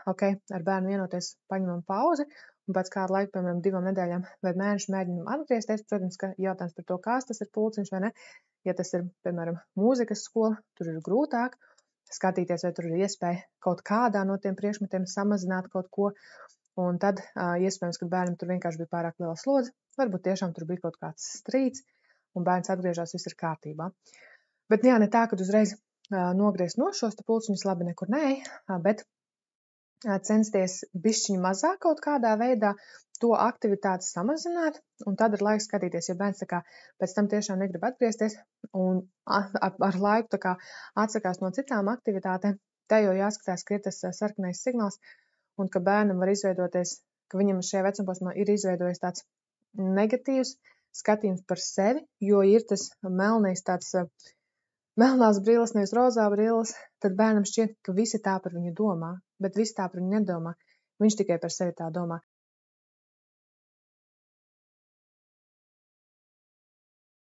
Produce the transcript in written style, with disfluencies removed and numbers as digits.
ar bērnu vienoties, paņemam pauzi, un pēc kāda laika, piemēram, 2 nedēļām vai mēnešu mēģinam atgriezties. Protams, ka jautājums par to, kāds tas ir pulciņš vai ne. Ja tas ir, piemēram, mūzikas skola, tur ir grūtāk skatīties, vai tur ir iespēja kaut kādā no tiem priekšmetiem samazināt kaut ko. Un tad iespējams, ka bērnam tur vienkārši bija pārāk liela slodze. Varbūt tiešām tur bija kaut kāds strīds, un bērns atgriežas, viss ir kārtībā. Bet jā, ne tā, ka uzreiz nogriezt no šos pulciņus, labi, nekur nē, bet censties bišķiņu mazāk kaut kādā veidā to aktivitāti samazināt, un tad ir laiks skatīties, ja bērns pēc tam tiešām negrib atgriezties un ar laiku atsakās no citām aktivitātēm, tā jau jāskatās, ka ir tas sarkanais signāls, un ka bērnam var izveidoties, ka viņam šajā vecumposmā ir izveidojies tāds negatīvs skatījums par sevi, jo ir tas melnais tāds melnās brilles, nevis rozā brilles, tad bērnam šķiet, ka visi tā par viņu domā, bet visi tā par viņu nedomā. Viņš tikai par sevi tā domā.